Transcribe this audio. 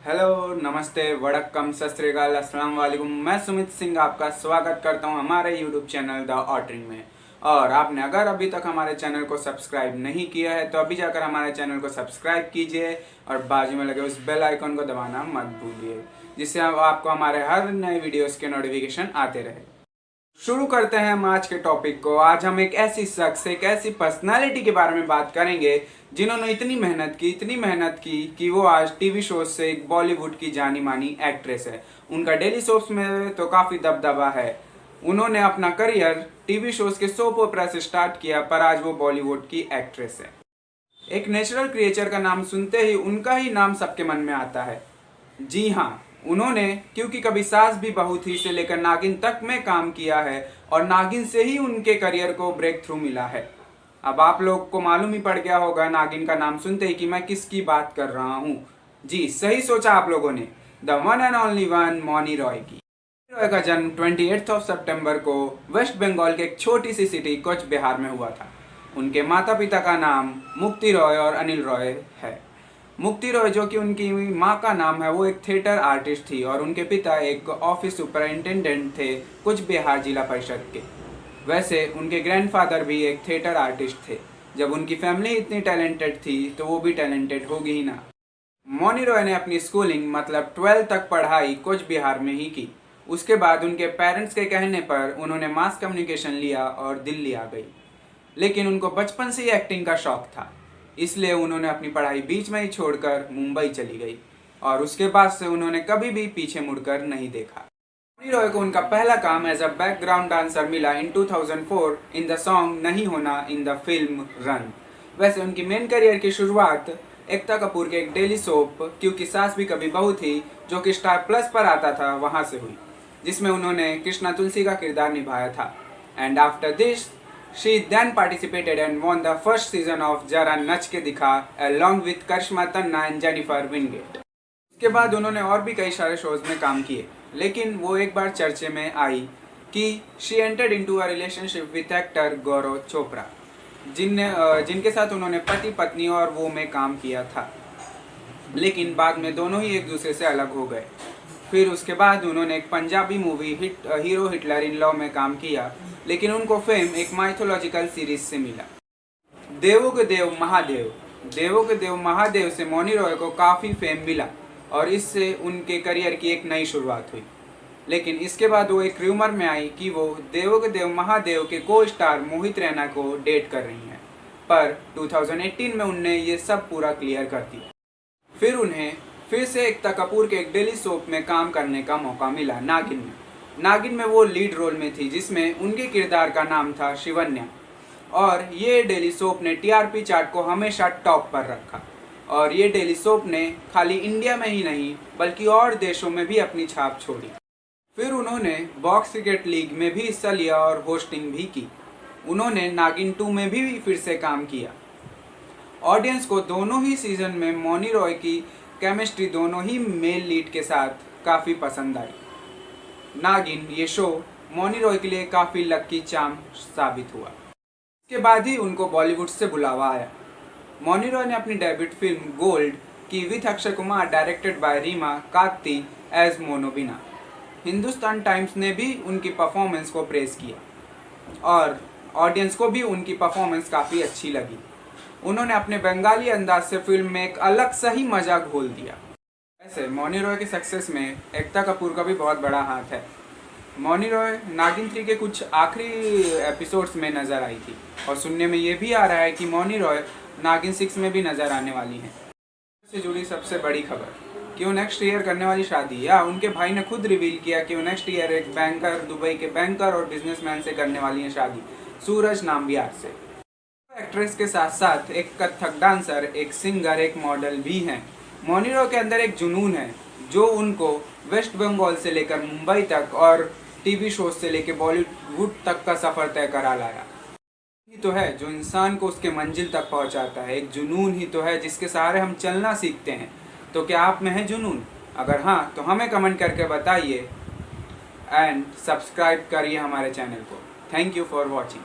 Hello, नमस्ते, वड़क्कम, सत श्री अकाल, अस्सलाम वालेकुम। मैं सुमित सिंह आपका स्वागत करता हूं हमारे यूट्यूब चैनल द ऑटरिंग में। और आपने अगर अभी तक हमारे चैनल को सब्सक्राइब नहीं किया है तो अभी जाकर हमारे चैनल को सब्सक्राइब कीजिए और बाजू में लगे उस बेल आइकन को दबाना मत भूलिए, जिससे आपको हमारे हर नए वीडियोस के नोटिफिकेशन आते रहे। शुरू करते हैं हम आज के टॉपिक को। आज हम एक ऐसी शख्स, एक ऐसी पर्सनालिटी के बारे में बात करेंगे जिन्होंने इतनी मेहनत की कि वो आज टीवी शोज से एक बॉलीवुड की जानी मानी एक्ट्रेस है। उनका डेली सोप्स में तो काफ़ी दबदबा है। उन्होंने अपना करियर टीवी शोज के सोप ओपेरा से स्टार्ट किया, पर आज वो बॉलीवुड की एक्ट्रेस है। एक नेचुरल क्रिएचर का नाम सुनते ही उनका ही नाम सबके मन में आता है। जी हाँ, उन्होंने क्योंकि कभी सास भी बहू थी से लेकर नागिन तक में काम किया है और नागिन से ही उनके करियर को ब्रेक थ्रू मिला है। अब आप लोग को मालूम ही पड़ गया होगा नागिन का नाम सुनते ही कि मैं किसकी बात कर रहा हूँ। जी सही सोचा आप लोगों ने, the one and only one Mouni Roy की। रॉय का जन्म 28 सितंबर को वेस्ट बंगाल के एक छोटी सी सिटी कच्छ बिहार में हुआ था। उनके माता पिता का नाम मुक्ति रॉय और अनिल रॉय है। मुक्ति रॉय जो कि उनकी माँ का नाम है, वो एक थिएटर आर्टिस्ट थी और उनके पिता एक ऑफिस सुपरिंटेंडेंट थे कुछ बिहार जिला परिषद के। वैसे उनके ग्रैंडफादर भी एक थिएटर आर्टिस्ट थे। जब उनकी फैमिली इतनी टैलेंटेड थी तो वो भी टैलेंटेड होगी ही ना। मौनी रॉय ने अपनी स्कूलिंग मतलब 12 तक पढ़ाई कुछ बिहार में ही की। उसके बाद उनके पेरेंट्स के कहने पर उन्होंने मास कम्युनिकेशन लिया और दिल्ली आ गई। लेकिन उनको बचपन से ही एक्टिंग का शौक था, इसलिए उन्होंने अपनी पढ़ाई बीच में ही छोड़कर मुंबई चली गई और उसके बाद से उन्होंने कभी भी पीछे मुड़कर नहीं देखा। मौनी रॉय को उनका पहला काम एज अ बैकग्राउंड डांसर मिला इन 2004 इन द सॉन्ग नहीं होना इन द फिल्म रन। वैसे उनकी मेन करियर की शुरुआत एकता कपूर के एक डेली सोप क्योंकि सास भी कभी बहू थी जो कि स्टार प्लस पर आता था वहां से हुई, जिसमें उन्होंने कृष्णा तुलसी का किरदार निभाया था। And after this she then participated and won the first season of जरा नच के दिखा along with Karishma Tanna and Jennifer Winget. इसके बाद उन्होंने और भी कई सारे शोज में काम किए, लेकिन वो एक बार चर्चे में आई कि she entered into a relationship with actor गौरव चोपड़ा, जिनके साथ उन्होंने पति पत्नी और वो में काम किया था, लेकिन बाद में दोनों ही एक दूसरे से अलग हो गए। फिर उसके बाद उन्होंने एक Punjabi movie hero Hitler in love में काम किया, लेकिन उनको फेम एक माइथोलॉजिकल सीरीज से मिला, देवों के देव महादेव से मौनी रॉय को काफ़ी फेम मिला और इससे उनके करियर की एक नई शुरुआत हुई। लेकिन इसके बाद वो एक र्यूमर में आई कि वो देवों के देव महादेव के को स्टार मोहित रैना को डेट कर रही हैं, पर 2018 में उनने ये सब पूरा क्लियर कर दिया। फिर उन्हें फिर से एकता कपूर के एक डेली सोप में काम करने का मौका मिला, नागिन में वो लीड रोल में थी, जिसमें उनके किरदार का नाम था शिवन्या। और ये डेली सोप ने टीआरपी चार्ट को हमेशा टॉप पर रखा और ये डेली सोप ने खाली इंडिया में ही नहीं बल्कि और देशों में भी अपनी छाप छोड़ी। फिर उन्होंने बॉक्स क्रिकेट लीग में भी हिस्सा लिया और होस्टिंग भी की। उन्होंने नागिन 2 में भी फिर से काम किया। ऑडियंस को दोनों ही सीजन में मौनी रॉय की केमिस्ट्री दोनों ही मेल लीड के साथ काफ़ी पसंद आई। नागिन ये शो मौनी रॉय के लिए काफ़ी लकी चार्म साबित हुआ। इसके बाद ही उनको बॉलीवुड से बुलावा आया। मौनी रॉय ने अपनी डेब्यूट फिल्म गोल्ड की with Akshay Kumar directed by Reema Kagti as Monobina. Hindustan Times ने भी उनकी परफॉर्मेंस को प्रेज किया और ऑडियंस को भी उनकी परफॉर्मेंस काफ़ी अच्छी लगी। उन्होंने अपने बंगाली अंदाज से फिल्म में एक अलग सा ही मजा घोल दिया। ऐसे मौनी रॉय के सक्सेस में एकता कपूर का भी बहुत बड़ा हाथ है। मौनी रॉय नागिन 3 के कुछ आखिरी एपिसोड्स में नज़र आई थी और सुनने में ये भी आ रहा है कि मौनी रॉय नागिन 6 में भी नज़र आने वाली हैं। इससे जुड़ी सबसे बड़ी खबर कि वो नेक्स्ट ईयर करने वाली शादी, या उनके भाई ने खुद रिवील किया कि वो नेक्स्ट ईयर एक बैंकर, दुबई के बैंकर और बिजनेसमैन से करने वाली हैं शादी, सूरज नाम्बियार से। एक्ट्रेस के साथ साथ एक कथक डांसर, एक सिंगर, एक मॉडल भी हैं। मौनी रॉय के अंदर एक जुनून है जो उनको वेस्ट बंगाल से लेकर मुंबई तक और टीवी शो से लेकर बॉलीवुड तक का सफ़र तय करा लाया। ही तो है जो इंसान को उसके मंजिल तक पहुंचाता है। एक जुनून ही तो है जिसके सहारे हम चलना सीखते हैं। तो क्या आप में है जुनून? अगर हाँ तो हमें कमेंट करके बताइए एंड सब्सक्राइब करिए हमारे चैनल को। Thank you for watching.